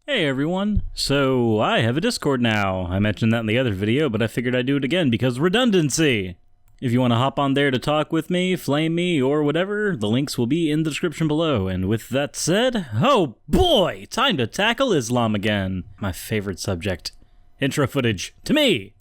Hey everyone, so I have a Discord now. I mentioned that in the other video, but I figured I'd do it again because redundancy! If you want to hop on there to talk with me, flame me, or whatever, the links will be in the description below. And with that said, oh boy, time to tackle Islam again. My favorite subject. Intro footage, to me!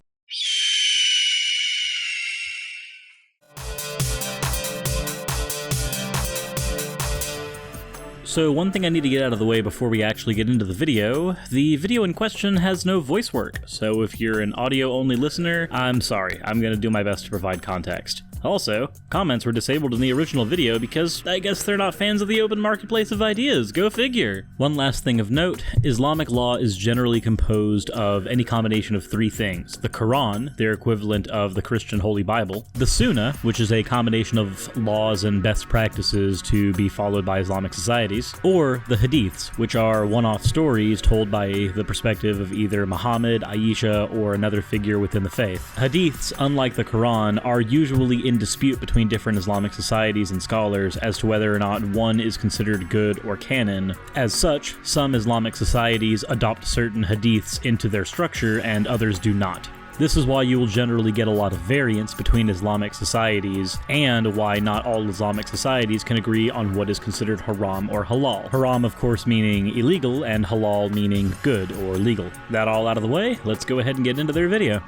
So one thing I need to get out of the way before we actually get into the video in question has no voice work, so if you're an audio-only listener, I'm sorry, I'm gonna do my best to provide context. Also, comments were disabled in the original video because I guess they're not fans of the open marketplace of ideas, go figure! One last thing of note, Islamic law is generally composed of any combination of three things. The Quran, their equivalent of the Christian Holy Bible, the Sunnah, which is a combination of laws and best practices to be followed by Islamic societies, or the Hadiths, which are one-off stories told by the perspective of either Muhammad, Aisha, or another figure within the faith. Hadiths, unlike the Quran, are usually in dispute between different Islamic societies and scholars as to whether or not one is considered good or canon. As such, some Islamic societies adopt certain hadiths into their structure and others do not. This is why you will generally get a lot of variance between Islamic societies, and why not all Islamic societies can agree on what is considered haram or halal. Haram, of course, meaning illegal, and halal meaning good or legal. That all out of the way, let's go ahead and get into their video.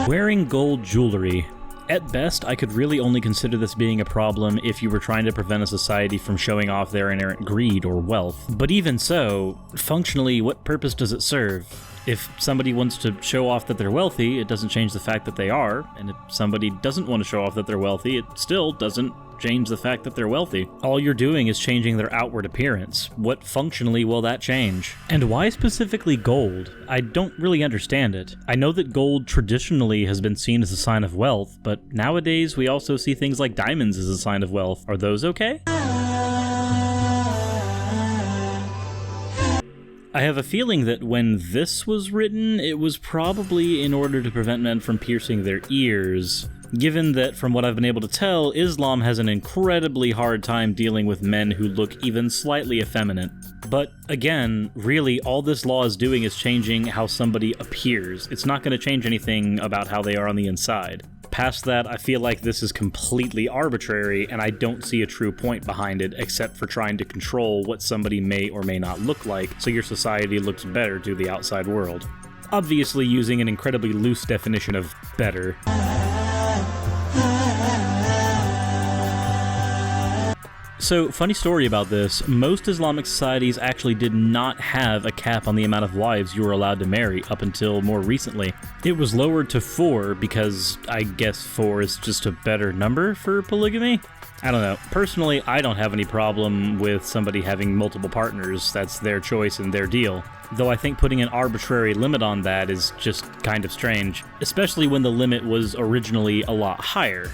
Wearing gold jewelry. At best, I could really only consider this being a problem if you were trying to prevent a society from showing off their inherent greed or wealth. But even so, functionally, what purpose does it serve? If somebody wants to show off that they're wealthy, it doesn't change the fact that they are, and if somebody doesn't want to show off that they're wealthy, it still doesn't change the fact that they're wealthy. All you're doing is changing their outward appearance. What functionally will that change? And why specifically gold? I don't really understand it. I know that gold traditionally has been seen as a sign of wealth, but nowadays we also see things like diamonds as a sign of wealth. Are those okay? I have a feeling that when this was written, it was probably in order to prevent men from piercing their ears. Given that, from what I've been able to tell, Islam has an incredibly hard time dealing with men who look even slightly effeminate. But again, really, all this law is doing is changing how somebody appears. It's not going to change anything about how they are on the inside. Past that, I feel like this is completely arbitrary, and I don't see a true point behind it, except for trying to control what somebody may or may not look like, so your society looks better to the outside world. Obviously using an incredibly loose definition of better. So, funny story about this, most Islamic societies actually did not have a cap on the amount of wives you were allowed to marry up until more recently. It was lowered to 4 because I guess 4 is just a better number for polygamy? I don't know. Personally, I don't have any problem with somebody having multiple partners. That's their choice and their deal. Though I think putting an arbitrary limit on that is just kind of strange, especially when the limit was originally a lot higher.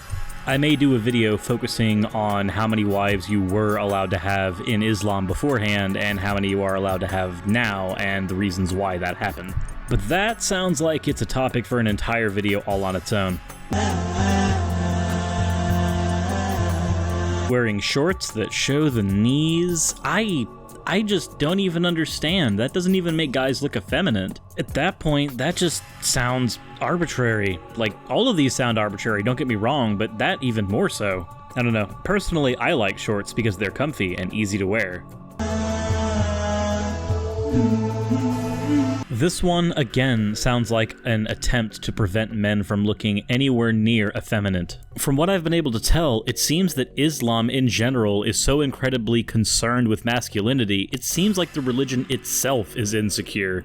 I may do a video focusing on how many wives you were allowed to have in Islam beforehand and how many you are allowed to have now and the reasons why that happened. But that sounds like it's a topic for an entire video all on its own. Wearing shorts that show the knees? I just don't even understand. That doesn't even make guys look effeminate. At that point, that just sounds arbitrary. Like, all of these sound arbitrary, don't get me wrong, but that even more so. I don't know. Personally, I like shorts because they're comfy and easy to wear. This one, again, sounds like an attempt to prevent men from looking anywhere near effeminate. From what I've been able to tell, it seems that Islam in general is so incredibly concerned with masculinity, it seems like the religion itself is insecure.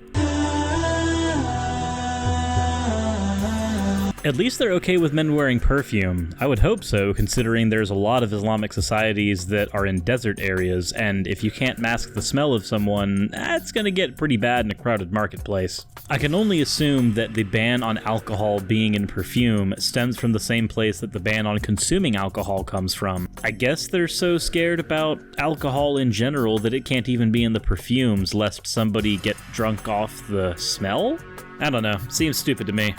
At least they're okay with men wearing perfume. I would hope so, considering there's a lot of Islamic societies that are in desert areas, and if you can't mask the smell of someone, that's gonna get pretty bad in a crowded marketplace. I can only assume that the ban on alcohol being in perfume stems from the same place that the ban on consuming alcohol comes from. I guess they're so scared about alcohol in general that it can't even be in the perfumes lest somebody get drunk off the smell? I don't know, seems stupid to me.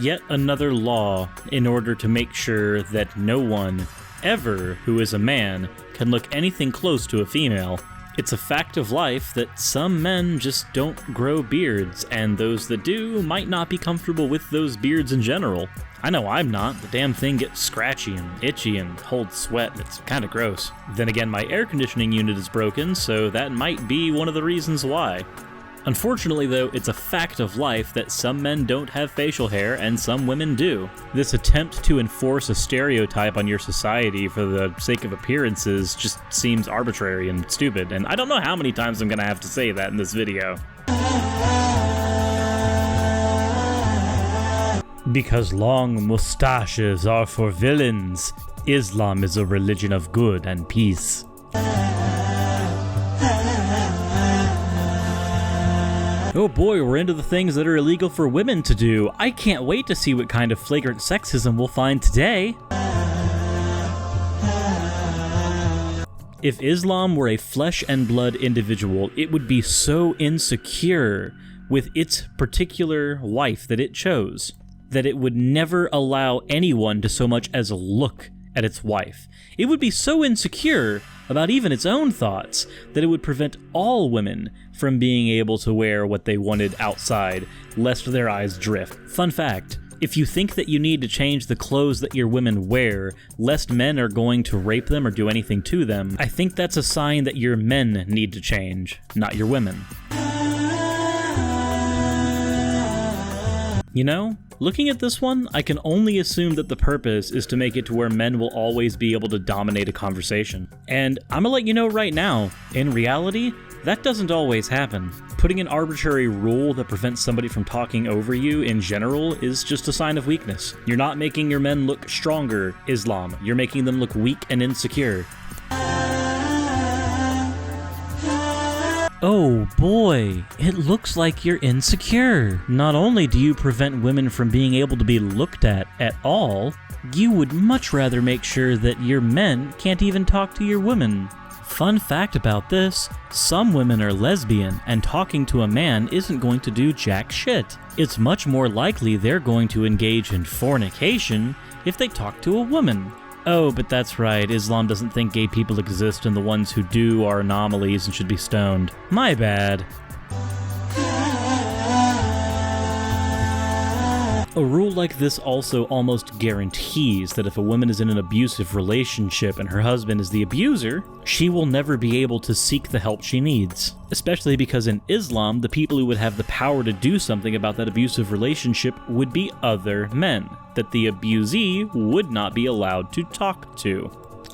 Yet another law in order to make sure that no one, ever, who is a man, can look anything close to a female. It's a fact of life that some men just don't grow beards, and those that do might not be comfortable with those beards in general. I know I'm not. The damn thing gets scratchy and itchy and holds sweat. It's kinda gross. Then again, my air conditioning unit is broken, so that might be one of the reasons why. Unfortunately though, it's a fact of life that some men don't have facial hair and some women do. This attempt to enforce a stereotype on your society for the sake of appearances just seems arbitrary and stupid, and I don't know how many times I'm gonna have to say that in this video. Because long mustaches are for villains, Islam is a religion of good and peace. Oh boy, we're into the things that are illegal for women to do. I can't wait to see what kind of flagrant sexism we'll find today. If Islam were a flesh and blood individual, it would be so insecure with its particular wife that it chose that it would never allow anyone to so much as look at its wife. It would be so insecure about even its own thoughts that it would prevent all women from being able to wear what they wanted outside, lest their eyes drift. Fun fact, if you think that you need to change the clothes that your women wear, lest men are going to rape them or do anything to them, I think that's a sign that your men need to change, not your women. You know, looking at this one, I can only assume that the purpose is to make it to where men will always be able to dominate a conversation. And I'm gonna let you know right now, in reality, that doesn't always happen. Putting an arbitrary rule that prevents somebody from talking over you in general is just a sign of weakness. You're not making your men look stronger, Islam. You're making them look weak and insecure. Oh boy, it looks like you're insecure. Not only do you prevent women from being able to be looked at all, you would much rather make sure that your men can't even talk to your women. Fun fact about this, some women are lesbian, and talking to a man isn't going to do jack shit. It's much more likely they're going to engage in fornication if they talk to a woman. Oh, but that's right, Islam doesn't think gay people exist, and the ones who do are anomalies and should be stoned. My bad. A rule like this also almost guarantees that if a woman is in an abusive relationship and her husband is the abuser, she will never be able to seek the help she needs. Especially because in Islam, the people who would have the power to do something about that abusive relationship would be other men, that the abusee would not be allowed to talk to.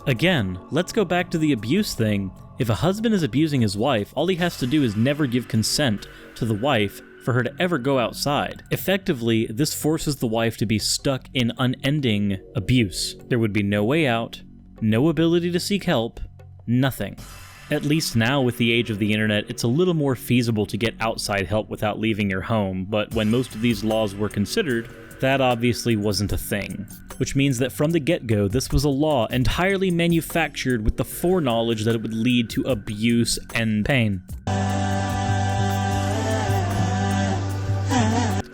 Again, let's go back to the abuse thing. If a husband is abusing his wife, all he has to do is never give consent to the wife for her to ever go outside. Effectively, this forces the wife to be stuck in unending abuse. There would be no way out, no ability to seek help, nothing. At least now with the age of the internet, it's a little more feasible to get outside help without leaving your home, but when most of these laws were considered, that obviously wasn't a thing. Which means that from the get-go, this was a law entirely manufactured with the foreknowledge that it would lead to abuse and pain.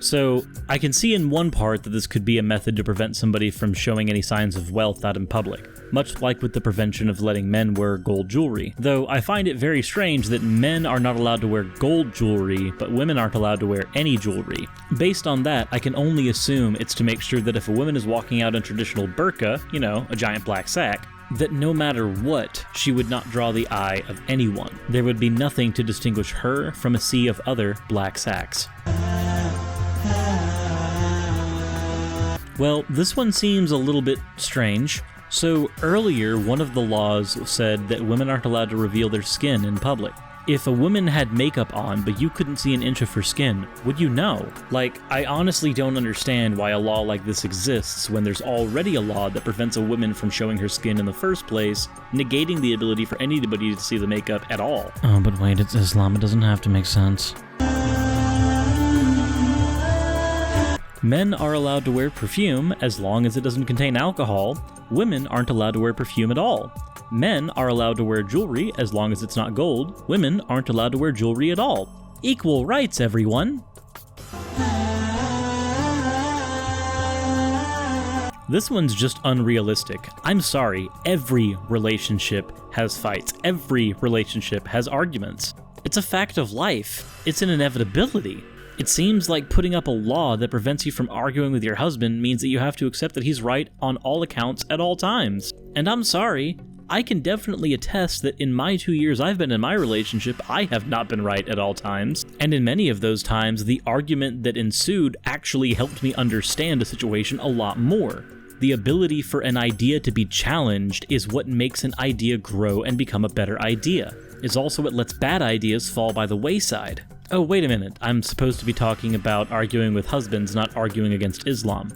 So, I can see in one part that this could be a method to prevent somebody from showing any signs of wealth out in public, much like with the prevention of letting men wear gold jewelry. Though I find it very strange that men are not allowed to wear gold jewelry, but women aren't allowed to wear any jewelry. Based on that, I can only assume it's to make sure that if a woman is walking out in traditional burqa, you know, a giant black sack, that no matter what, she would not draw the eye of anyone. There would be nothing to distinguish her from a sea of other black sacks. Well, this one seems a little bit strange. So earlier, one of the laws said that women aren't allowed to reveal their skin in public. If a woman had makeup on, but you couldn't see an inch of her skin, would you know? Like, I honestly don't understand why a law like this exists when there's already a law that prevents a woman from showing her skin in the first place, negating the ability for anybody to see the makeup at all. Oh, but wait, it's Islam, it doesn't have to make sense. Men are allowed to wear perfume as long as it doesn't contain alcohol. Women aren't allowed to wear perfume at all. Men are allowed to wear jewelry as long as it's not gold. Women aren't allowed to wear jewelry at all. Equal rights, everyone! This one's just unrealistic. I'm sorry, every relationship has fights. Every relationship has arguments. It's a fact of life. It's an inevitability. It seems like putting up a law that prevents you from arguing with your husband means that you have to accept that he's right on all accounts at all times. And I'm sorry, I can definitely attest that in my 2 years I've been in my relationship, I have not been right at all times. And in many of those times, the argument that ensued actually helped me understand a situation a lot more. The ability for an idea to be challenged is what makes an idea grow and become a better idea. It's also what lets bad ideas fall by the wayside. Oh, wait a minute, I'm supposed to be talking about arguing with husbands, not arguing against Islam.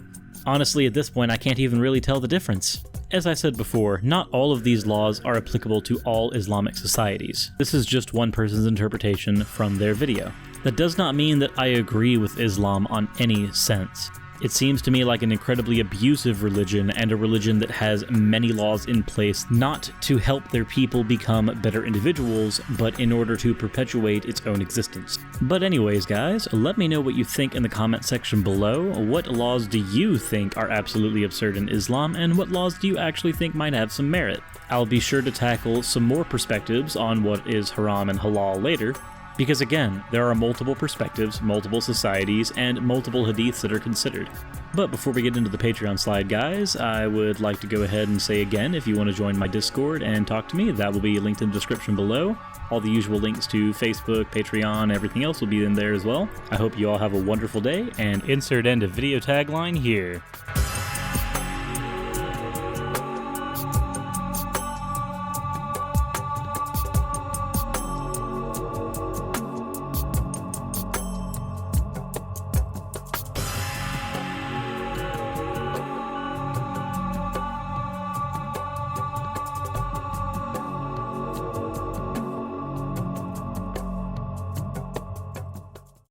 Honestly, at this point, I can't even really tell the difference. As I said before, not all of these laws are applicable to all Islamic societies. This is just one person's interpretation from their video. That does not mean that I agree with Islam on any sense. It seems to me like an incredibly abusive religion, and a religion that has many laws in place not to help their people become better individuals, but in order to perpetuate its own existence. But anyways, guys, let me know what you think in the comment section below. What laws do you think are absolutely absurd in Islam, and what laws do you actually think might have some merit? I'll be sure to tackle some more perspectives on what is haram and halal later, because again, there are multiple perspectives, multiple societies, and multiple hadiths that are considered. But before we get into the Patreon slide, guys, I would like to go ahead and say again, if you want to join my Discord and talk to me, that will be linked in the description below. All the usual links to Facebook, Patreon, everything else will be in there as well. I hope you all have a wonderful day, and insert end of video tagline here.